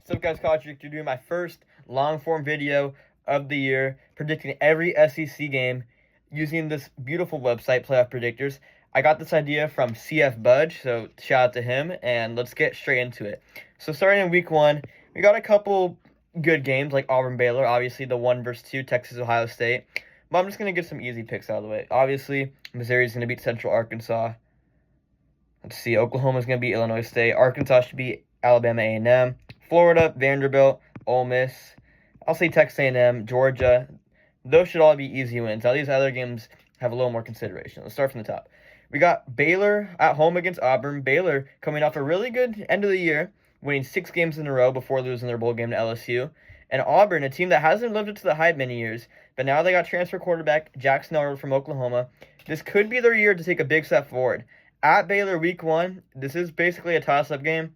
What's up, guys? College Rick, doing my first long-form video of the year, predicting every SEC game using this beautiful website, Playoff Predictors. I got this idea from CF Budge, so shout out to him, and let's get straight into it. So starting in week 1, we got a couple good games like Auburn-Baylor, obviously the 1 versus 2, Texas-Ohio State. But I'm just going to get some easy picks out of the way. Obviously, Missouri's going to beat Central Arkansas. Let's see, Oklahoma's going to beat Illinois State. Arkansas should beat Alabama A&M. Florida, Vanderbilt, Ole Miss. I'll say Texas A&M, Georgia. Those should all be easy wins. Now, these other games have a little more consideration. Let's start from the top. We got Baylor at home against Auburn. Baylor coming off a really good end of the year, winning 6 games in a row before losing their bowl game to LSU. And Auburn, a team that hasn't lived up to the hype many years, but now they got transfer quarterback Jackson Arnold from Oklahoma. This could be their year to take a big step forward. At Baylor week 1, this is basically a toss-up game.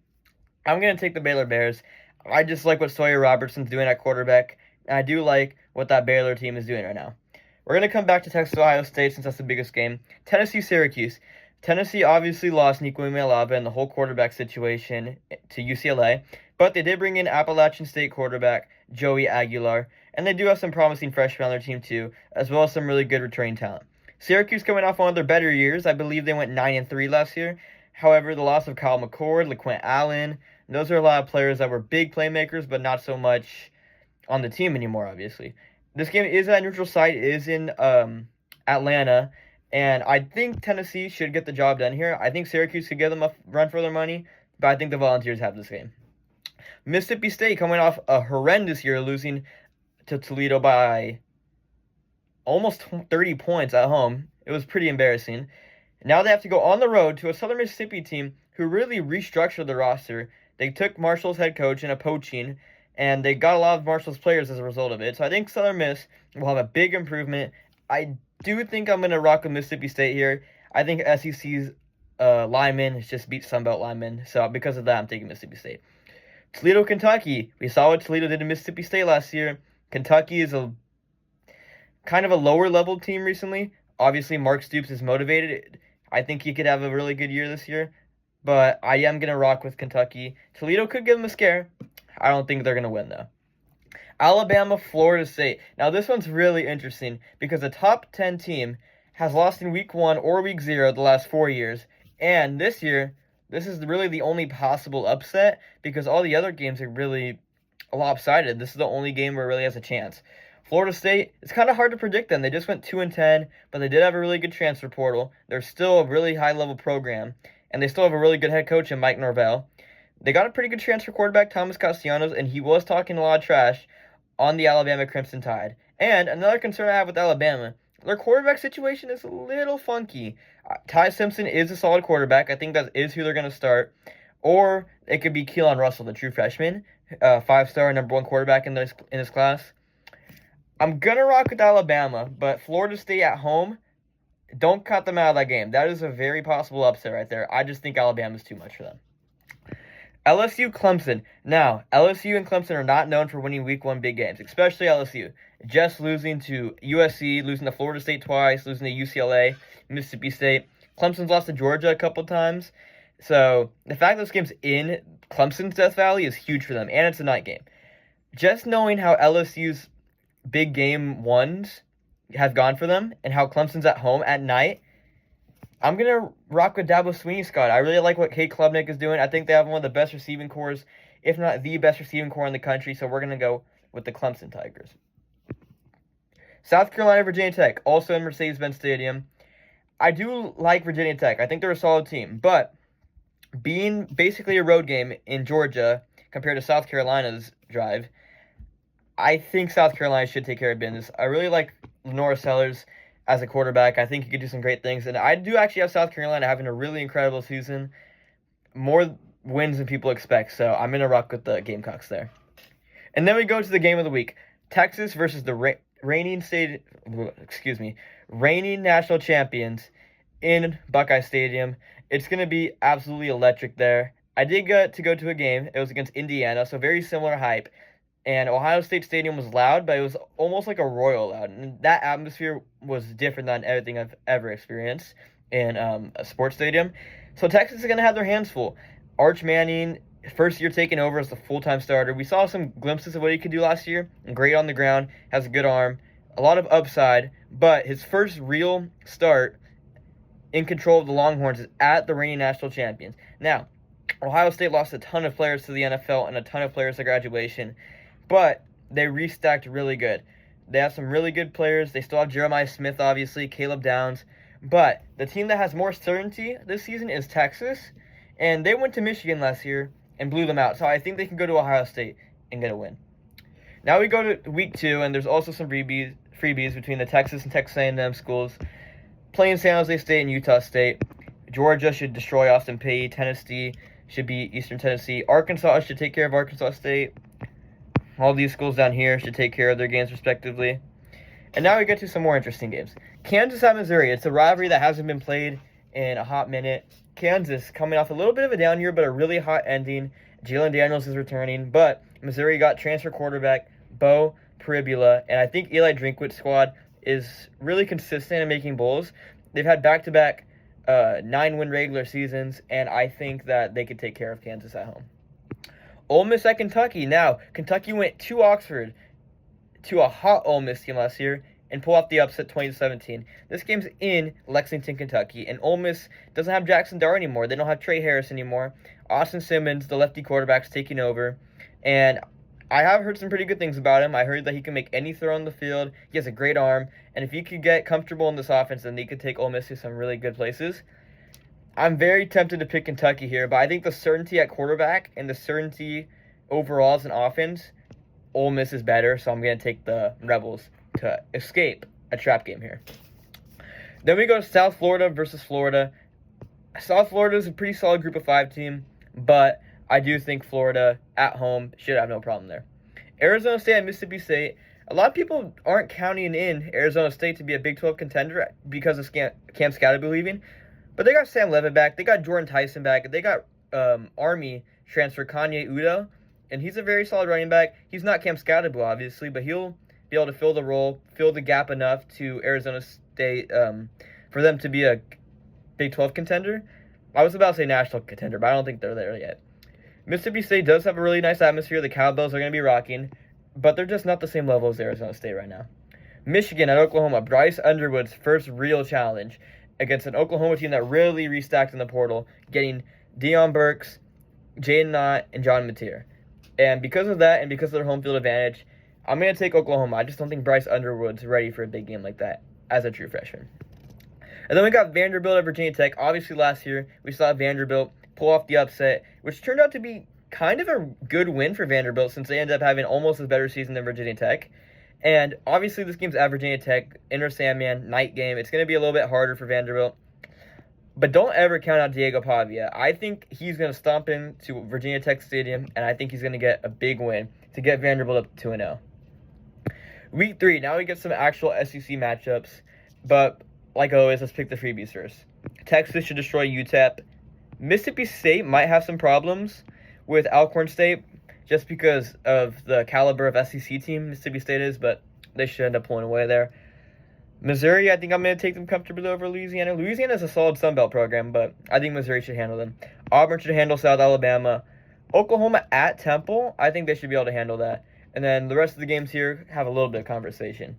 I'm going to take the Baylor Bears. I just like what Sawyer Robertson's doing at quarterback, and I do like what that Baylor team is doing right now. We're going to come back to Texas-Ohio State since that's the biggest game. Tennessee-Syracuse. Tennessee obviously lost Nico Iamaleava and the whole quarterback situation to UCLA, but they did bring in Appalachian State quarterback Joey Aguilar, and they do have some promising freshmen on their team too, as well as some really good returning talent. Syracuse coming off one of their better years. I believe they went 9-3 last year. However, the loss of Kyle McCord, LeQuint Allen, those are a lot of players that were big playmakers, but not so much on the team anymore, obviously. This game is at a neutral site. It is in Atlanta, and I think Tennessee should get the job done here. I think Syracuse could give them a run for their money, but I think the Volunteers have this game. Mississippi State coming off a horrendous year, losing to Toledo by almost 30 points at home. It was pretty embarrassing. Now they have to go on the road to a Southern Mississippi team who really restructured the roster. They took Marshall's head coach in a poaching, and they got a lot of Marshall's players as a result of it. So I think Southern Miss will have a big improvement. I do think I'm going to rock with Mississippi State here. I think SEC's linemen has just beat Sunbelt linemen. So because of that, I'm taking Mississippi State. Toledo, Kentucky. We saw what Toledo did to Mississippi State last year. Kentucky is a kind of a lower level team recently. Obviously, Mark Stoops is motivated. I think he could have a really good year this year. But I am going to rock with Kentucky. Toledo could give them a scare. I don't think they're going to win, though. Alabama, Florida State. Now, this one's really interesting because the top 10 team has lost in week 1 or week 0 the last 4 years. And this year, this is really the only possible upset because all the other games are really lopsided. This is the only game where it really has a chance. Florida State, it's kind of hard to predict them. They just went 2-10, but they did have a really good transfer portal. They're still a really high-level program, and they still have a really good head coach in Mike Norvell. They got a pretty good transfer quarterback, Thomas Castellanos, and he was talking a lot of trash on the Alabama Crimson Tide. And another concern I have with Alabama, their quarterback situation is a little funky. Ty Simpson is a solid quarterback. I think that is who they're going to start. Or it could be Keelan Russell, the true freshman, 5-star number 1 quarterback in this class. I'm going to rock with Alabama, but Florida State at home, don't cut them out of that game. That is a very possible upset right there. I just think Alabama's too much for them. LSU, Clemson. Now, LSU and Clemson are not known for winning week 1 big games, especially LSU. Just losing to USC, losing to Florida State twice, losing to UCLA, Mississippi State. Clemson's lost to Georgia a couple times. So, the fact that this game's in Clemson's Death Valley is huge for them, and it's a night game. Just knowing how LSU's big game ones have gone for them and how Clemson's at home at night, I'm going to rock with Dabo Swinney, Scott. I really like what Cade Klubnik is doing. I think they have one of the best receiving cores, if not the best receiving core in the country, so we're going to go with the Clemson Tigers. South Carolina, Virginia Tech, also in Mercedes-Benz Stadium. I do like Virginia Tech. I think they're a solid team, but being basically a road game in Georgia compared to South Carolina's drive, I think South Carolina should take care of business. I really like Lenora Sellers as a quarterback. I think he could do some great things. And I do actually have South Carolina having a really incredible season. More wins than people expect. So I'm going to rock with the Gamecocks there. And then we go to the game of the week. Texas versus the reigning national champions in Buckeye Stadium. It's going to be absolutely electric there. I did get to go to a game. It was against Indiana, so very similar hype. And Ohio State Stadium was loud, but it was almost like a Royal loud. And that atmosphere was different than everything I've ever experienced in a sports stadium. So Texas is going to have their hands full. Arch Manning First year taking over as the full-time starter. We saw some glimpses of what he could do last year. Great on the ground, has a good arm, a lot of upside, but his first real start in control of the Longhorns is at the reigning national champions. Now, Ohio State lost a ton of players to the NFL and a ton of players to graduation, but they restacked really good. They have some really good players. They still have Jeremiah Smith, obviously, Caleb Downs, but the team that has more certainty this season is Texas, and they went to Michigan last year and blew them out. So I think they can go to Ohio State and get a win. Now we go to week 2, and there's also some freebies between the Texas and Texas A&M schools playing San Jose State and Utah State. Georgia should destroy Austin Peay. Tennessee should beat Eastern Tennessee. Arkansas should take care of Arkansas State. All these schools down here should take care of their games respectively. And now we get to some more interesting games. Kansas at Missouri. It's a rivalry that hasn't been played in a hot minute. Kansas coming off a little bit of a down year, but a really hot ending. Jalen Daniels is returning, but Missouri got transfer quarterback Bo Pribula, and I think Eli Drinkwitz's squad is really consistent in making bowls. They've had back-to-back 9-win regular seasons, and I think that they could take care of Kansas at home. Ole Miss at Kentucky. Now, Kentucky went to Oxford to a hot Ole Miss team last year and pull off the upset 20-17. This game's in Lexington, Kentucky, and Ole Miss doesn't have Jackson Dart anymore. They don't have Trey Harris anymore. Austin Simmons, the lefty quarterback's taking over, and I have heard some pretty good things about him. I heard that he can make any throw on the field. He has a great arm, and if he could get comfortable in this offense, then he could take Ole Miss to some really good places. I'm very tempted to pick Kentucky here, but I think the certainty at quarterback and the certainty overall as an offense, Ole Miss is better, so I'm going to take the Rebels to escape a trap game here. Then we go to South Florida versus Florida. South Florida is a pretty solid group of 5 team, but I do think Florida at home should have no problem there. Arizona State and Mississippi State. A lot of people aren't counting in Arizona State to be a Big 12 contender because of Cam Skattebo leaving. But they got Sam Levitt back. They got Jordan Tyson back. They got Army transfer Kanye Udoh, and he's a very solid running back. He's not Cam Skattebo, obviously, but he'll be able to fill the role, fill the gap enough to Arizona State for them to be a Big 12 contender. I was about to say national contender, but I don't think they're there yet. Mississippi State does have a really nice atmosphere. The Cowbells are going to be rocking, but they're just not the same level as Arizona State right now. Michigan at Oklahoma. Bryce Underwood's first real challenge against an Oklahoma team that really restacked in the portal, getting Deion Burks, Jaden Knott, and John Mateer. And because of that and because of their home field advantage, I'm going to take Oklahoma. I just don't think Bryce Underwood's ready for a big game like that as a true freshman. And then we got Vanderbilt at Virginia Tech. Obviously, last year, we saw Vanderbilt pull off the upset, which turned out to be kind of a good win for Vanderbilt since they ended up having almost a better season than Virginia Tech. And obviously, this game's at Virginia Tech, Inter Sandman, night game. It's going to be a little bit harder for Vanderbilt. But don't ever count out Diego Pavia. I think he's going to stomp into Virginia Tech Stadium, and I think he's going to get a big win to get Vanderbilt up to 2-0. Week 3, now we get some actual SEC matchups. But like always, let's pick the freebies first. Texas should destroy UTEP. Mississippi State might have some problems with Alcorn State just because of the caliber of SEC team Mississippi State is, but they should end up pulling away there. Missouri, I think I'm going to take them comfortably over Louisiana. Louisiana is a solid Sun Belt program, but I think Missouri should handle them. Auburn should handle South Alabama. Oklahoma at Temple, I think they should be able to handle that. And then the rest of the games here have a little bit of conversation.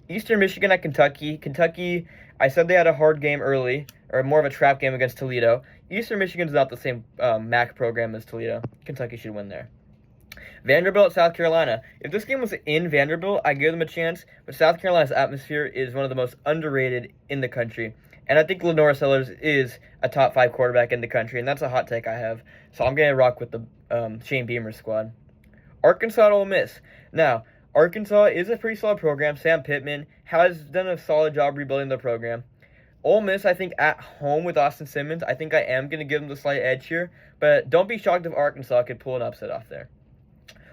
Eastern Michigan at Kentucky. Kentucky, I said they had a hard game early, or more of a trap game against Toledo. Eastern Michigan is not the same MAC program as Toledo. Kentucky should win there. Vanderbilt, South Carolina. If this game was in Vanderbilt, I'd give them a chance, but South Carolina's atmosphere is one of the most underrated in the country. And I think Lenora Sellers is a top 5 quarterback in the country, and that's a hot take I have. So I'm going to rock with the Shane Beamer squad. Arkansas at Ole Miss. Now, Arkansas is a pretty solid program. Sam Pittman has done a solid job rebuilding the program. Ole Miss, I think, at home with Austin Simmons, I think I am going to give them the slight edge here. But don't be shocked if Arkansas could pull an upset off there.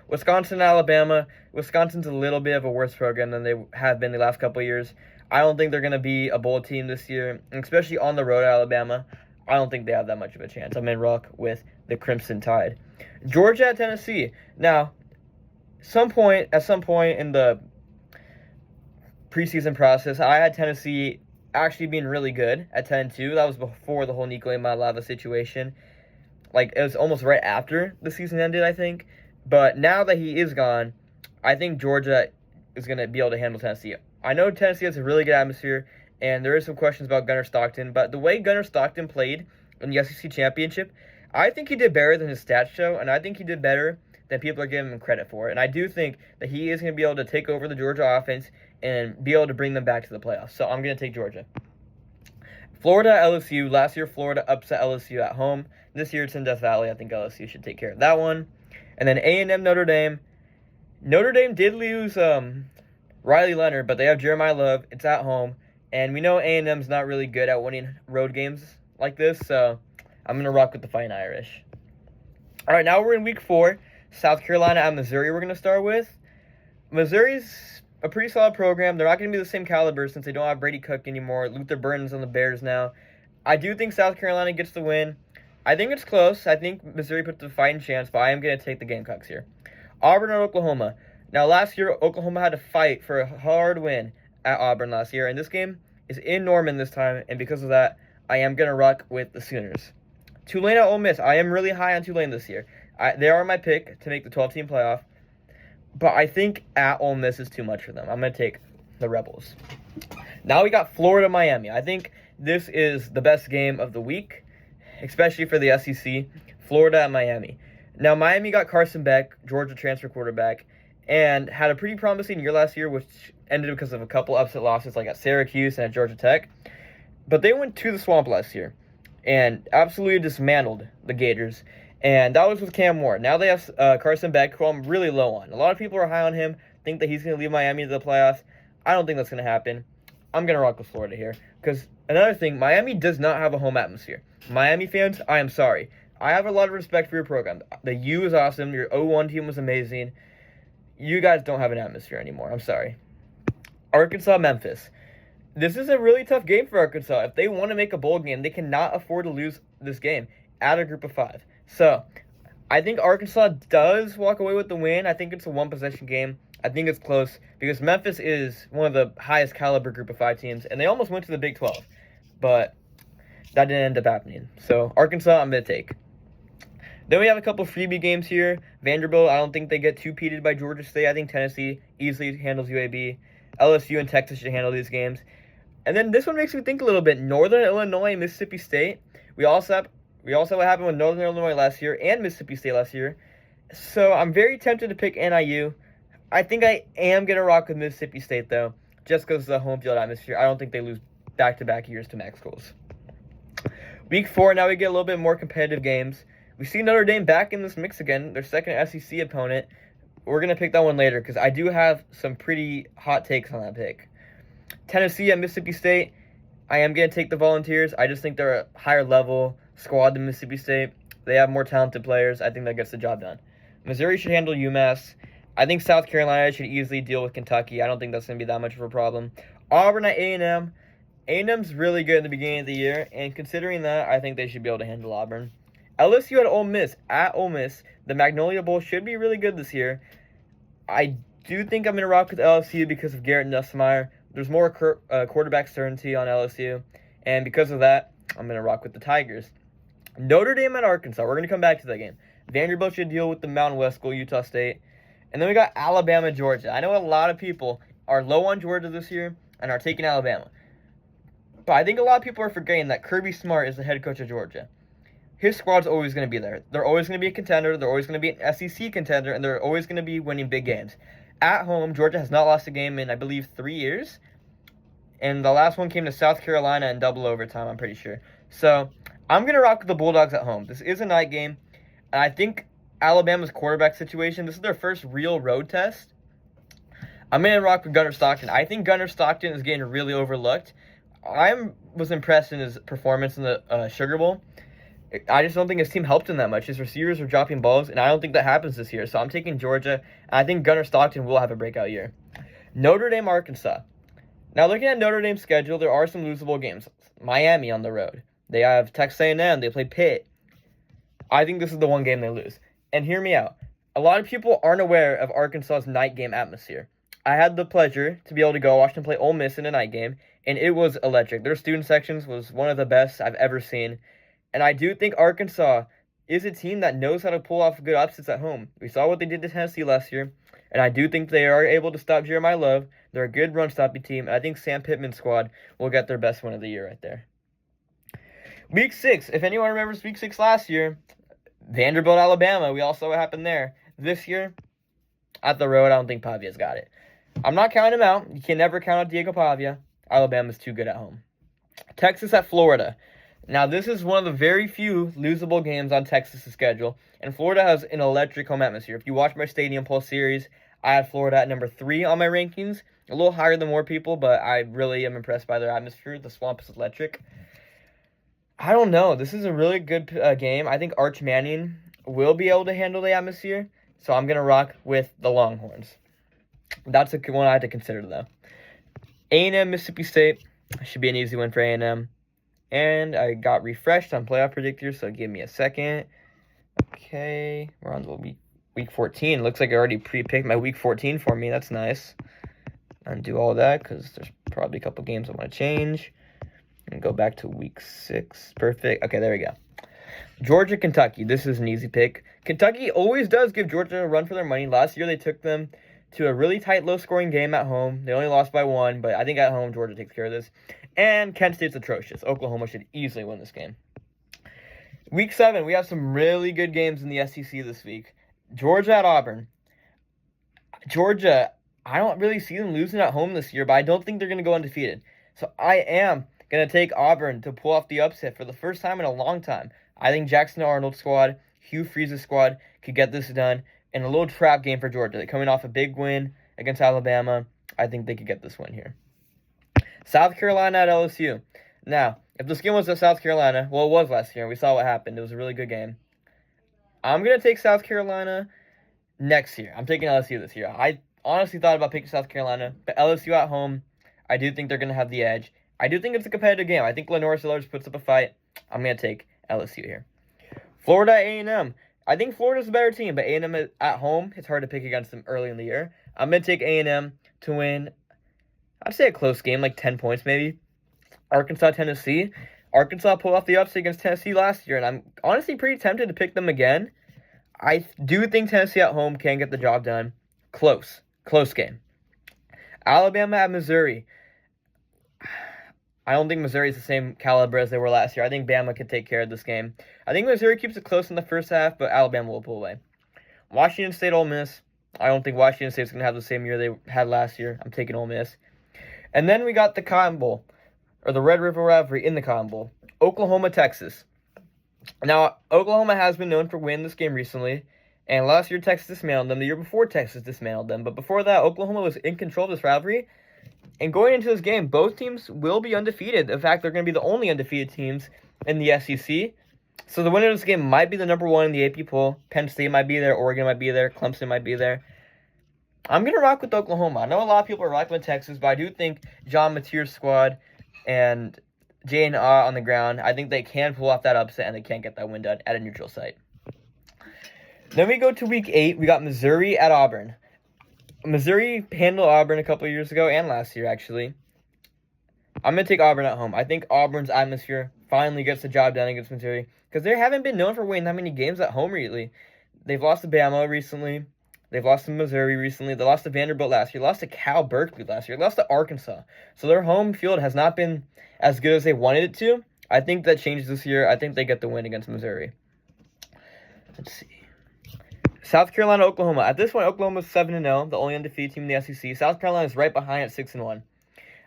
Wisconsin, Alabama. Wisconsin's a little bit of a worse program than they have been the last couple of years. I don't think they're going to be a bowl team this year, and especially on the road at Alabama. I don't think they have that much of a chance. I'm in rock with the Crimson Tide. Georgia at Tennessee. Now, at some point in the preseason process, I had Tennessee actually being really good at 10-2. That was before the whole Nico Iamaleava situation. Like, it was almost right after the season ended, I think. But now that he is gone, I think Georgia is going to be able to handle Tennessee. I know Tennessee has a really good atmosphere, and there is some questions about Gunnar Stockton, but the way Gunnar Stockton played in the SEC Championship, I think he did better than his stats show, and I think he did better than people are giving him credit for. And I do think that he is going to be able to take over the Georgia offense and be able to bring them back to the playoffs. So I'm going to take Georgia. Florida, LSU. Last year, Florida upset LSU at home. This year, it's in Death Valley. I think LSU should take care of that one. And then A&M, Notre Dame. Notre Dame did lose Riley Leonard, but they have Jeremiah Love. It's at home. And we know A&M's not really good at winning road games like this, so I'm going to rock with the Fighting Irish. All right, now we're in week 4. South Carolina at Missouri we're going to start with. Missouri's a pretty solid program. They're not going to be the same caliber since they don't have Brady Cook anymore. Luther Burden's on the Bears now. I do think South Carolina gets the win. I think it's close. I think Missouri puts a fighting chance, but I am going to take the Gamecocks here. Auburn at Oklahoma. Now, last year, Oklahoma had to fight for a hard win at Auburn last year, and this game is in Norman this time, and because of that, I am going to rock with the Sooners. Tulane at Ole Miss. I am really high on Tulane this year. They are my pick to make the 12-team playoff, but I think at Ole Miss is too much for them. I'm going to take the Rebels. Now we got Florida-Miami. I think this is the best game of the week, especially for the SEC. Florida at Miami. Now, Miami got Carson Beck, Georgia transfer quarterback, and had a pretty promising year last year, which ended because of a couple upset losses like at Syracuse and at Georgia Tech. But they went to the Swamp last year and absolutely dismantled the Gators. And that was with Cam Ward. Now they have Carson Beck, who I'm really low on. A lot of people are high on him, think that he's going to lead Miami to the playoffs. I don't think that's going to happen. I'm going to rock with Florida here. Because another thing, Miami does not have a home atmosphere. Miami fans, I am sorry. I have a lot of respect for your program. The U is awesome. Your 0-1 team was amazing. You guys don't have an atmosphere anymore. I'm sorry. Arkansas, Memphis. This is a really tough game for Arkansas. If they want to make a bowl game, they cannot afford to lose this game at a group of 5. So, I think Arkansas does walk away with the win. I think it's a one-possession game. I think it's close because Memphis is one of the highest caliber group of 5 teams, and they almost went to the Big 12. But that didn't end up happening. So, Arkansas, I'm going to take. Then we have a couple freebie games here. Vanderbilt, I don't think they get two-peated by Georgia State. I think Tennessee easily handles UAB. LSU and Texas should handle these games. And then this one makes me think a little bit. Northern Illinois and Mississippi State. We also have what happened with Northern Illinois last year and Mississippi State last year. So I'm very tempted to pick NIU. I think I am going to rock with Mississippi State, though, just because of the home field atmosphere. I don't think they lose back-to-back years to MAC schools. Week 4, now we get a little bit more competitive games. We see Notre Dame back in this mix again, their second SEC opponent. We're going to pick that one later because I do have some pretty hot takes on that pick. Tennessee and Mississippi State, I am going to take the Volunteers. I just think they're a higher level squad than Mississippi State. They have more talented players. I think that gets the job done. Missouri should handle UMass. I think South Carolina should easily deal with Kentucky. I don't think that's going to be that much of a problem. Auburn at A&M. A&M's really good in the beginning of the year, and considering that, I think they should be able to handle Auburn. LSU at Ole Miss. At Ole Miss, the Magnolia Bowl should be really good this year. I do think I'm going to rock with LSU because of Garrett Nussmeier. There's more quarterback certainty on LSU, and because of that, I'm going to rock with the Tigers. Notre Dame at Arkansas. We're going to come back to that game. Vanderbilt should deal with the Mountain West School, Utah State. And then we got Alabama, Georgia. I know a lot of people are low on Georgia this year and are taking Alabama. But I think a lot of people are forgetting that Kirby Smart is the head coach of Georgia. His squad's always going to be there. They're always going to be a contender. They're always going to be an SEC contender. And they're always going to be winning big games. At home, Georgia has not lost a game in, I believe, 3 years. And the last one came to South Carolina in double overtime, I'm pretty sure. So, I'm going to rock with the Bulldogs at home. This is a night game. And I think Alabama's quarterback situation, this is their first real road test. I'm going to rock with Gunnar Stockton. I think Gunnar Stockton is getting really overlooked. I was impressed in his performance in the Sugar Bowl. I just don't think his team helped him that much. His receivers were dropping balls, and I don't think that happens this year. So I'm taking Georgia, and I think Gunnar Stockton will have a breakout year. Notre Dame, Arkansas. Now, looking at Notre Dame's schedule, there are some losable games. Miami on the road. They have Texas A&M. They play Pitt. I think this is the one game they lose. And hear me out. A lot of people aren't aware of Arkansas's night game atmosphere. I had the pleasure to be able to go watch them play Ole Miss in a night game, and it was electric. Their student sections was one of the best I've ever seen. And I do think Arkansas is a team that knows how to pull off good upsets at home. We saw what they did to Tennessee last year, and I do think they are able to stop Jeremiah Love. They're a good run-stopping team, and I think Sam Pittman's squad will get their best win of the year right there. Week 6, if anyone remembers Week 6 last year, Vanderbilt, Alabama, we all saw what happened there. This year, at the road, I don't think Pavia's got it. I'm not counting him out. You can never count out Diego Pavia. Alabama's too good at home. Texas at Florida. Now, this is one of the very few losable games on Texas' schedule, and Florida has an electric home atmosphere. If you watch my Stadium Pulse series, I had Florida at number 3 on my rankings, a little higher than more people, but I really am impressed by their atmosphere. The Swamp is electric. I don't know. This is a really good game. I think Arch Manning will be able to handle the atmosphere, so I'm going to rock with the Longhorns. That's a good one I had to consider, though. A&M, Mississippi State should be an easy win for A&M. And I got refreshed on playoff predictors, so give me a second. Okay, we're on the week 14. Looks like I already pre-picked my week 14 for me. That's nice. Undo all that because there's probably a couple games I want to change. And go back to week 6. Perfect. Okay, there we go. Georgia, Kentucky. This is an easy pick. Kentucky always does give Georgia a run for their money. Last year they took them to a really tight, low-scoring game at home. They only lost by 1, but I think at home Georgia takes care of this. And Kent State's atrocious. Oklahoma should easily win this game. Week 7, we have some really good games in the SEC this week. Georgia at Auburn. Georgia, I don't really see them losing at home this year, but I don't think they're going to go undefeated. So I am going to take Auburn to pull off the upset for the first time in a long time. I think Jackson Arnold's squad, Hugh Freeze's squad could get this done. And a little trap game for Georgia. They're coming off a big win against Alabama. I think they could get this win here. South Carolina at LSU. Now, if this game was at South Carolina, well, it was last year. We saw what happened. It was a really good game. I'm going to take South Carolina next year. I'm taking LSU this year. I honestly thought about picking South Carolina, but LSU at home, I do think they're going to have the edge. I do think it's a competitive game. I think Lenore Sellers puts up a fight. I'm going to take LSU here. Florida A&M. I think Florida's a better team, but A&M at home, it's hard to pick against them early in the year. I'm going to take A&M to win, I'd say a close game, like 10 points maybe. Arkansas, Tennessee. Arkansas pulled off the upset against Tennessee last year, and I'm honestly pretty tempted to pick them again. I do think Tennessee at home can get the job done. Close game. Alabama at Missouri. I don't think Missouri is the same caliber as they were last year. I think Bama could take care of this game. I think Missouri keeps it close in the first half, but Alabama will pull away. Washington State, Ole Miss. I don't think Washington State's going to have the same year they had last year. I'm taking Ole Miss. And then we got the Cotton Bowl, or the Red River Rivalry in the Cotton Bowl. Oklahoma, Texas. Now, Oklahoma has been known for winning this game recently, and last year Texas dismantled them. The year before, Texas dismantled them. But before that, Oklahoma was in control of this rivalry. And going into this game, both teams will be undefeated. In fact, they're going to be the only undefeated teams in the SEC. So the winner of this game might be the number 1 in the AP poll. Penn State might be there. Oregon might be there. Clemson might be there. I'm going to rock with Oklahoma. I know a lot of people are rocking with Texas, but I do think John Mateer's squad and J&R on the ground, I think they can pull off that upset and they can get that win done at a neutral site. Then we go to week 8. We got Missouri at Auburn. Missouri handled Auburn a couple years ago and last year, actually. I'm going to take Auburn at home. I think Auburn's atmosphere finally gets the job done against Missouri because they haven't been known for winning that many games at home lately. They've lost to Bama recently. They've lost to Missouri recently. They lost to Vanderbilt last year. They lost to Cal Berkeley last year. They lost to Arkansas. So their home field has not been as good as they wanted it to. I think that changes this year. I think they get the win against Missouri. Let's see. South Carolina, Oklahoma. At this point, Oklahoma's 7-0, the only undefeated team in the SEC. South Carolina is right behind at 6-1.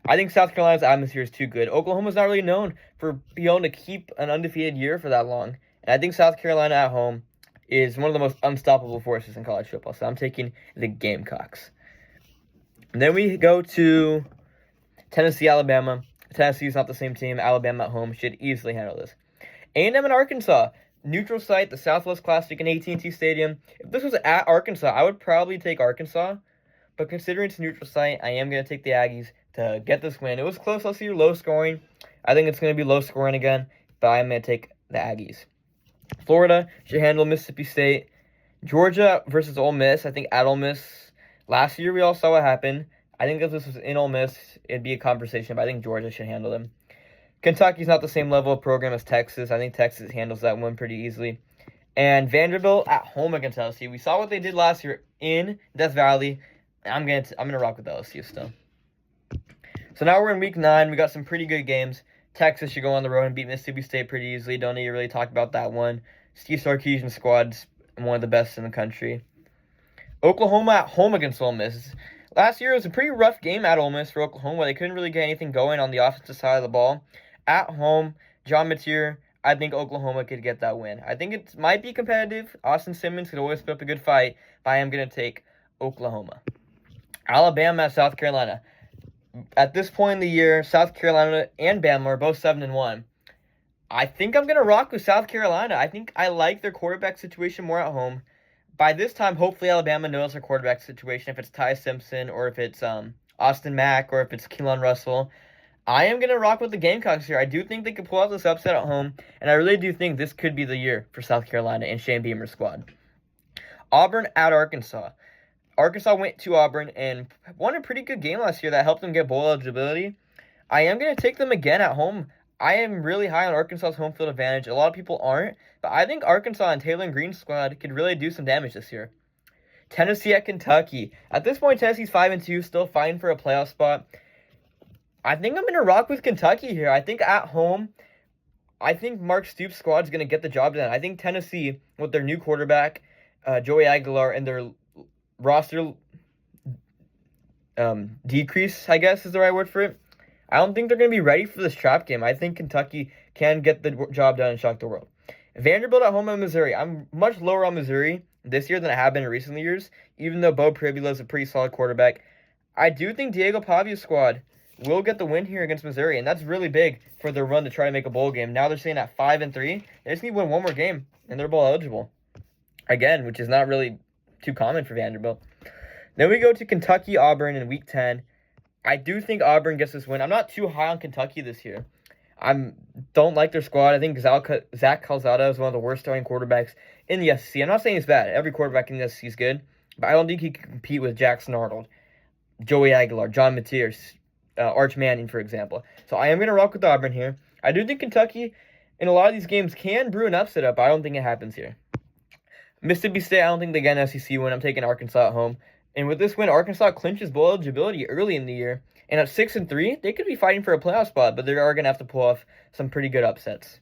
I think South Carolina's atmosphere is too good. Oklahoma's not really known for being able to keep an undefeated year for that long. And I think South Carolina at home is one of the most unstoppable forces in college football. So I'm taking the Gamecocks. And then we go to Tennessee, Alabama. Tennessee's not the same team. Alabama at home should easily handle this. A&M and Arkansas. Neutral site, the Southwest Classic in AT&T Stadium. If this was at Arkansas, I would probably take Arkansas. But considering it's a neutral site, I am going to take the Aggies to get this win. It was close, I'll see low scoring. I think it's going to be low scoring again, but I'm going to take the Aggies. Florida should handle Mississippi State. Georgia versus Ole Miss. I think at Ole Miss, last year we all saw what happened. I think if this was in Ole Miss, it'd be a conversation, but I think Georgia should handle them. Kentucky's not the same level of program as Texas. I think Texas handles that one pretty easily. And Vanderbilt at home against LSU. We saw what they did last year in Death Valley. I'm gonna rock with LSU still. So now we're in week 9. We got some pretty good games. Texas should go on the road and beat Mississippi State pretty easily. Don't need to really talk about that one. Steve Sarkisian squad's one of the best in the country. Oklahoma at home against Ole Miss. Last year was a pretty rough game at Ole Miss for Oklahoma. They couldn't really get anything going on the offensive side of the ball. At home, John Mateer, I think Oklahoma could get that win. I think it might be competitive. Austin Simmons could always put up a good fight, but I am going to take Oklahoma. Alabama at South Carolina. At this point in the year, South Carolina and Bama are both 7-1. I think I'm going to rock with South Carolina. I think I like their quarterback situation more at home. By this time, hopefully Alabama knows their quarterback situation, if it's Ty Simpson or if it's Austin Mack or if it's Keelan Russell. I am going to rock with the Gamecocks here. I do think they could pull out this upset at home, and I really do think this could be the year for South Carolina and Shane Beamer's squad. Auburn at Arkansas. Arkansas went to Auburn and won a pretty good game last year that helped them get bowl eligibility. I am going to take them again at home. I am really high on Arkansas's home field advantage. A lot of people aren't, but I think Arkansas and Taylor Green's squad could really do some damage this year. Tennessee at Kentucky. At this point, Tennessee's 5-2, still fighting for a playoff spot. I think I'm going to rock with Kentucky here. I think at home, I think Mark Stoops' squad is going to get the job done. I think Tennessee, with their new quarterback, Joey Aguilar, and their roster decrease, I guess is the right word for it, I don't think they're going to be ready for this trap game. I think Kentucky can get the job done and shock the world. Vanderbilt at home at Missouri. I'm much lower on Missouri this year than I have been in recent years, even though Bo Pribula is a pretty solid quarterback. I do think Diego Pavia's squad will get the win here against Missouri, and that's really big for their run to try to make a bowl game. Now they're sitting at 5-3. They just need to win one more game, and they're bowl eligible. Again, which is not really too common for Vanderbilt. Then we go to Kentucky, Auburn in Week 10. I do think Auburn gets this win. I'm not too high on Kentucky this year. I don't like their squad. I think Zach Calzada is one of the worst starting quarterbacks in the SEC. I'm not saying he's bad. Every quarterback in the SEC is good, but I don't think he can compete with Jackson Arnold, Joey Aguilar, John Mateer, Arch Manning, for example. So I am going to rock with Auburn here. I do think Kentucky, in a lot of these games, can brew an upset up, but I don't think it happens here. Mississippi State, I don't think they get an SEC win. I'm taking Arkansas at home. And with this win, Arkansas clinches bowl eligibility early in the year. And at 6-3, they could be fighting for a playoff spot, but they are going to have to pull off some pretty good upsets.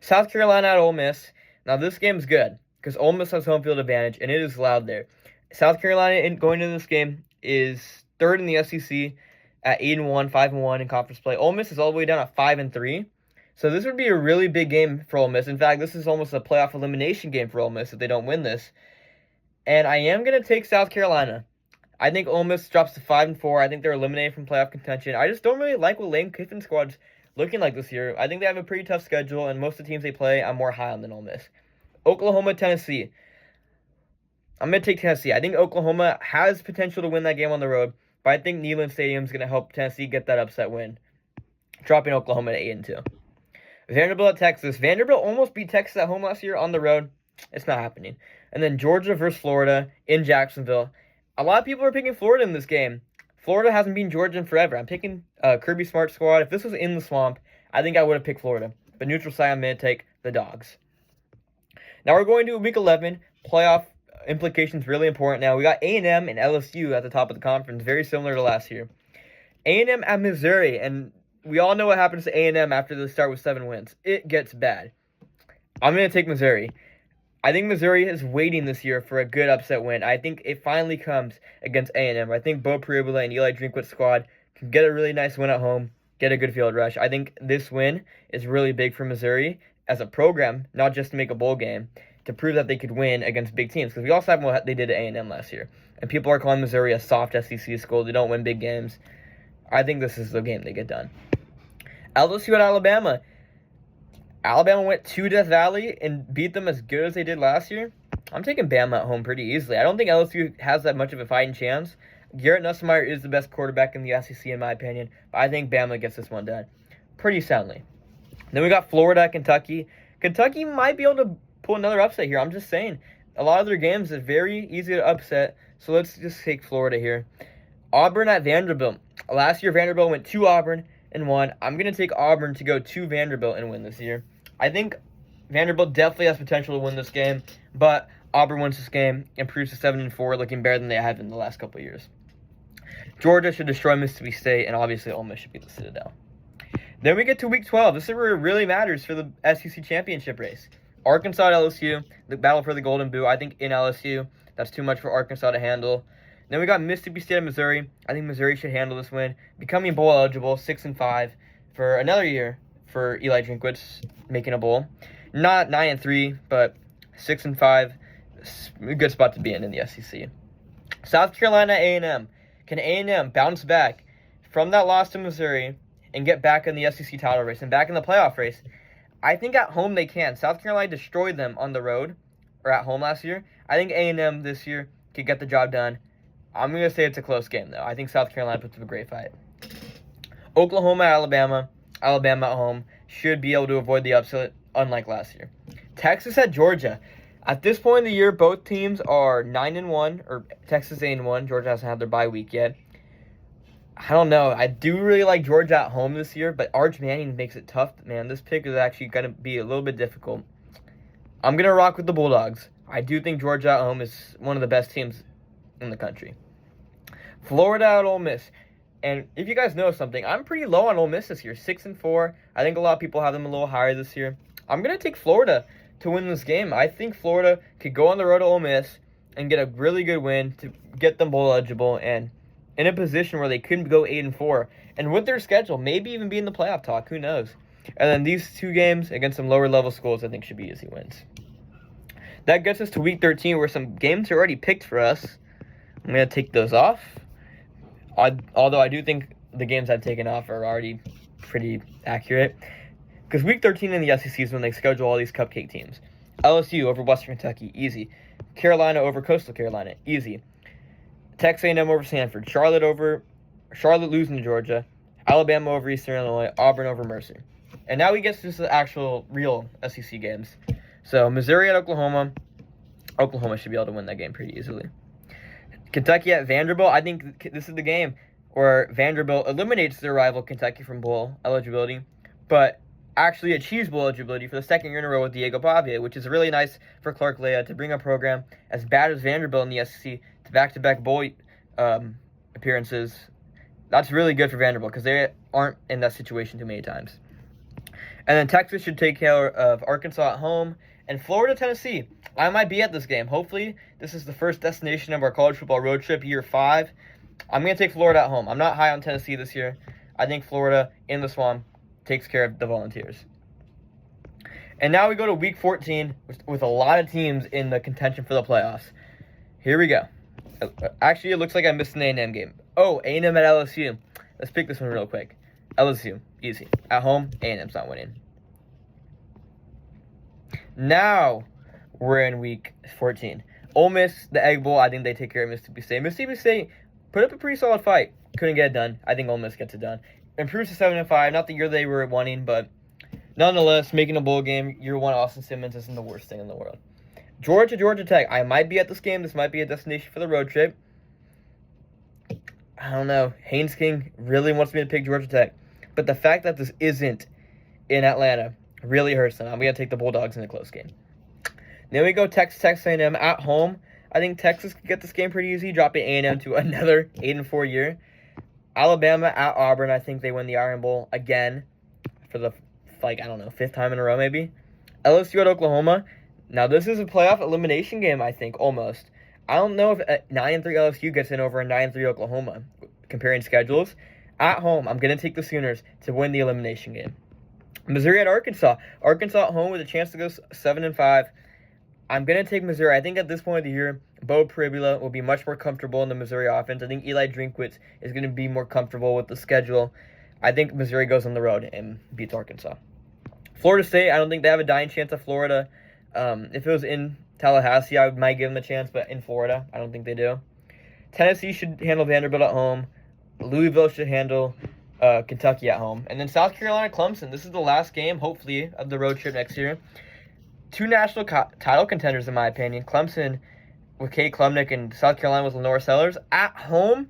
South Carolina at Ole Miss. Now, this game's good because Ole Miss has home field advantage, and it is loud there. South Carolina, going into this game, is third in the SEC at 8-1, 5-1 in conference play. Ole Miss is all the way down at 5-3. So this would be a really big game for Ole Miss. In fact, this is almost a playoff elimination game for Ole Miss if they don't win this. And I am going to take South Carolina. I think Ole Miss drops to 5-4. I think they're eliminated from playoff contention. I just don't really like what Lane Kiffin's squad's looking like this year. I think they have a pretty tough schedule, and most of the teams they play, I'm more high on than Ole Miss. Oklahoma, Tennessee. I'm going to take Tennessee. I think Oklahoma has potential to win that game on the road, but I think Neyland Stadium is going to help Tennessee get that upset win, dropping Oklahoma to 8-2. Vanderbilt at Texas. Vanderbilt almost beat Texas at home last year on the road. It's not happening. And then Georgia versus Florida in Jacksonville. A lot of people are picking Florida in this game. Florida hasn't beaten Georgia in forever. I'm picking Kirby Smart's squad. If this was in the swamp, I think I would have picked Florida. But neutral side, I'm going to take the Dogs. Now we're going to Week 11. Playoff implications really important now. We got A&M and LSU at the top of the conference, very similar to last year. A&M at Missouri, and we all know what happens to A&M after they start with 7 wins. It gets bad. I'm going to take Missouri. I think Missouri is waiting this year for a good upset win. I think it finally comes against A&M. I think Bo Pribula and Eli Drinkwitz's squad can get a really nice win at home, get a good field rush. I think this win is really big for Missouri as a program, not just to make a bowl game, to prove that they could win against big teams. Because we also have what they did to A&M last year. And people are calling Missouri a soft SEC school. They don't win big games. I think this is the game they get done. LSU at Alabama. Alabama went to Death Valley and beat them as good as they did last year. I'm taking Bama at home pretty easily. I don't think LSU has that much of a fighting chance. Garrett Nussmeier is the best quarterback in the SEC in my opinion, but I think Bama gets this one done pretty soundly. Then we got Florida at Kentucky. Kentucky might be able to pull another upset here. I'm just saying. A lot of their games are very easy to upset, so let's just take Florida here. Auburn at Vanderbilt. Last year, Vanderbilt went to Auburn and won. I'm going to take Auburn to go to Vanderbilt and win this year. I think Vanderbilt definitely has potential to win this game, but Auburn wins this game, improves to 7-4, looking better than they have in the last couple of years. Georgia should destroy Mississippi State, and obviously Ole Miss should beat the Citadel. Then we get to Week 12. This is where it really matters for the SEC championship race. Arkansas at LSU, the battle for the Golden Boot. I think in LSU, that's too much for Arkansas to handle. Then we got Mississippi State and Missouri. I think Missouri should handle this win, becoming bowl eligible, 6-5 for another year for Eli Drinkwitz making a bowl. Not 9-3, but 6-5, a good spot to be in the SEC. South Carolina A&M. Can A&M bounce back from that loss to Missouri and get back in the SEC title race and back in the playoff race? I think at home they can. South Carolina destroyed them on the road or at home last year. I think A&M this year could get the job done. I'm going to say it's a close game, though. I think South Carolina puts up a great fight. Oklahoma at Alabama. Alabama at home should be able to avoid the upset, unlike last year. Texas at Georgia. At this point in the year, both teams are 9-1, or Texas 8-1. Georgia hasn't had their bye week yet. I don't know. I do really like Georgia at home this year, but Arch Manning makes it tough. Man, this pick is actually going to be a little bit difficult. I'm going to rock with the Bulldogs. I do think Georgia at home is one of the best teams in the country. Florida at Ole Miss. And if you guys know something, I'm pretty low on Ole Miss this year, 6-4. I think a lot of people have them a little higher this year. I'm going to take Florida to win this game. I think Florida could go on the road to Ole Miss and get a really good win to get them bowl eligible and in a position where they could go 8-4. And with their schedule, maybe even be in the playoff talk. Who knows? And then these two games against some lower level schools, I think should be easy wins. That gets us to Week 13, where some games are already picked for us. I'm going to take those off. Although I do think the games I've taken off are already pretty accurate. Because Week 13 in the SEC is when they schedule all these cupcake teams. LSU over Western Kentucky, easy. Carolina over Coastal Carolina, easy. Texas A&M over Stanford. Charlotte losing to Georgia. Alabama over Eastern Illinois. Auburn over Mercer. And now we get to the actual real SEC games. So Missouri at Oklahoma. Oklahoma should be able to win that game pretty easily. Kentucky at Vanderbilt. I think this is the game where Vanderbilt eliminates their rival Kentucky from bowl eligibility, but actually achieves bowl eligibility for the second year in a row with Diego Pavia, which is really nice for Clark Lea to bring a program as bad as Vanderbilt in the SEC to back-to-back bowl appearances. That's really good for Vanderbilt because they aren't in that situation too many times. And then Texas should take care of Arkansas at home. And Florida, Tennessee. I might be at this game. Hopefully, this is the first destination of our college football road trip, year 5. I'm going to take Florida at home. I'm not high on Tennessee this year. I think Florida in the Swamp takes care of the Volunteers. And now we go to Week 14 with a lot of teams in the contention for the playoffs. Here we go. Actually, it looks like I missed an A&M game. Oh, A&M at LSU. Let's pick this one real quick. LSU, easy. At home, A&M's not winning. Now, we're in Week 14. Ole Miss, the Egg Bowl, I think they take care of Mississippi State. Mississippi State put up a pretty solid fight. Couldn't get it done. I think Ole Miss gets it done. Improves to 7-5. Not the year they were wanting, but nonetheless, making a bowl game, year 1 Austin Simmons isn't the worst thing in the world. Georgia Tech. I might be at this game. This might be a destination for the road trip. I don't know. Haynes King really wants me to pick Georgia Tech. But the fact that this isn't in Atlanta really hurts them. I'm going to take the Bulldogs in a close game. Then we go Texas A&M at home. I think Texas could get this game pretty easy, dropping A&M to another 8-4 year. Alabama at Auburn. I think they win the Iron Bowl again for the, 5th time in a row maybe. LSU at Oklahoma. Now, this is a playoff elimination game, I think, almost. I don't know if 9-3 LSU gets in over a 9-3 Oklahoma, comparing schedules. At home, I'm going to take the Sooners to win the elimination game. Missouri at Arkansas. Arkansas at home with a chance to go 7-5. I'm going to take Missouri. I think at this point of the year, Bo Pribula will be much more comfortable in the Missouri offense. I think Eli Drinkwitz is going to be more comfortable with the schedule. I think Missouri goes on the road and beats Arkansas. Florida State, I don't think they have a dying chance of Florida. If it was in Tallahassee, I might give them a chance, but in Florida, I don't think they do. Tennessee should handle Vanderbilt at home. Louisville should handle Kentucky at home. And then South Carolina, Clemson. This is the last game, hopefully, of the road trip next year. 2 national title contenders, in my opinion. Clemson with Kate Klubnik and South Carolina with Lenore Sellers. At home,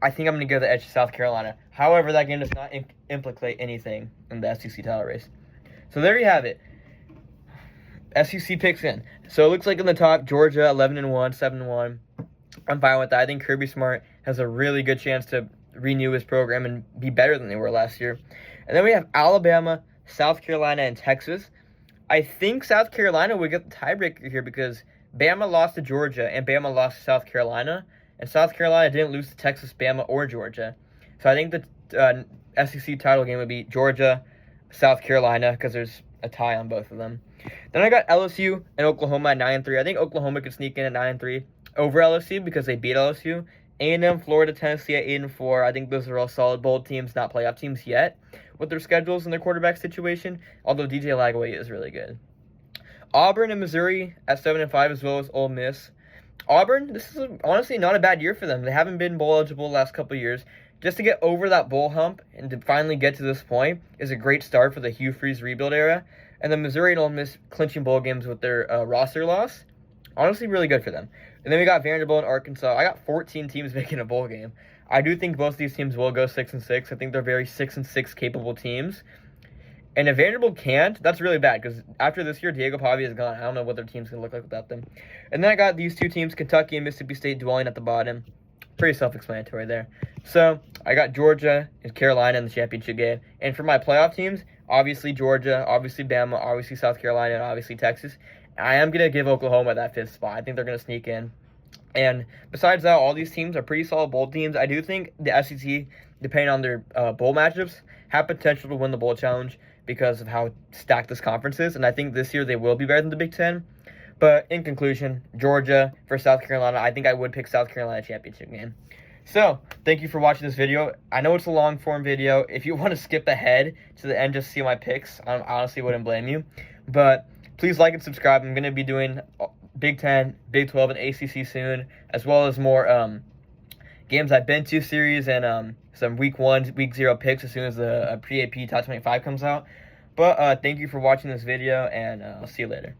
I think I'm going to give the edge to South Carolina. However, that game does not implicate anything in the SEC title race. So there you have it. SEC picks in. So it looks like in the top, Georgia 11-1, 7-1. I'm fine with that. I think Kirby Smart has a really good chance to renew his program and be better than they were last year. And then we have Alabama, South Carolina, and Texas. I think South Carolina would get the tiebreaker here because Bama lost to Georgia and Bama lost to South Carolina. And South Carolina didn't lose to Texas, Bama, or Georgia. So I think the SEC title game would be Georgia, South Carolina, because there's a tie on both of them. Then I got LSU and Oklahoma at 9-3. I think Oklahoma could sneak in at 9-3 over LSU because they beat LSU. A&M, Florida, Tennessee at 8-4. I think those are all solid bowl teams, not playoff teams yet, with their schedules and their quarterback situation, although DJ Lagway is really good. Auburn and Missouri at 7-5, as well as Ole Miss. Auburn, this is honestly not a bad year for them. They haven't been bowl eligible the last couple of years. Just to get over that bowl hump and to finally get to this point is a great start for the Hugh Freeze rebuild era. And then Missouri and Ole Miss clinching bowl games with their roster loss. Honestly, really good for them. And then we got Vanderbilt and Arkansas. I got 14 teams making a bowl game. I do think both of these teams will go 6-6. I think they're very 6-6 capable teams. And if Vanderbilt can't, that's really bad because after this year, Diego Pavia is gone. I don't know what their team's going to look like without them. And then I got these two teams, Kentucky and Mississippi State, dwelling at the bottom. Pretty self-explanatory there. So I got Georgia and Carolina in the championship game. And for my playoff teams, obviously Georgia, obviously Bama, obviously South Carolina, and obviously Texas. I am going to give Oklahoma that 5th spot. I think they're going to sneak in. And besides that, all these teams are pretty solid bowl teams. I do think the SEC, depending on their bowl matchups, have potential to win the bowl challenge because of how stacked this conference is. And I think this year they will be better than the Big Ten. But in conclusion, Georgia for South Carolina, I think I would pick South Carolina championship game. So, thank you for watching this video. I know it's a long form video. If you want to skip ahead to the end just to see my picks, I honestly wouldn't blame you. But please like and subscribe. I'm going to be doing Big 10, Big 12, and ACC soon, as well as more games I've been to series and some Week 1, Week 0 picks as soon as the pre-AP Top 25 comes out. But thank you for watching this video, and I'll see you later.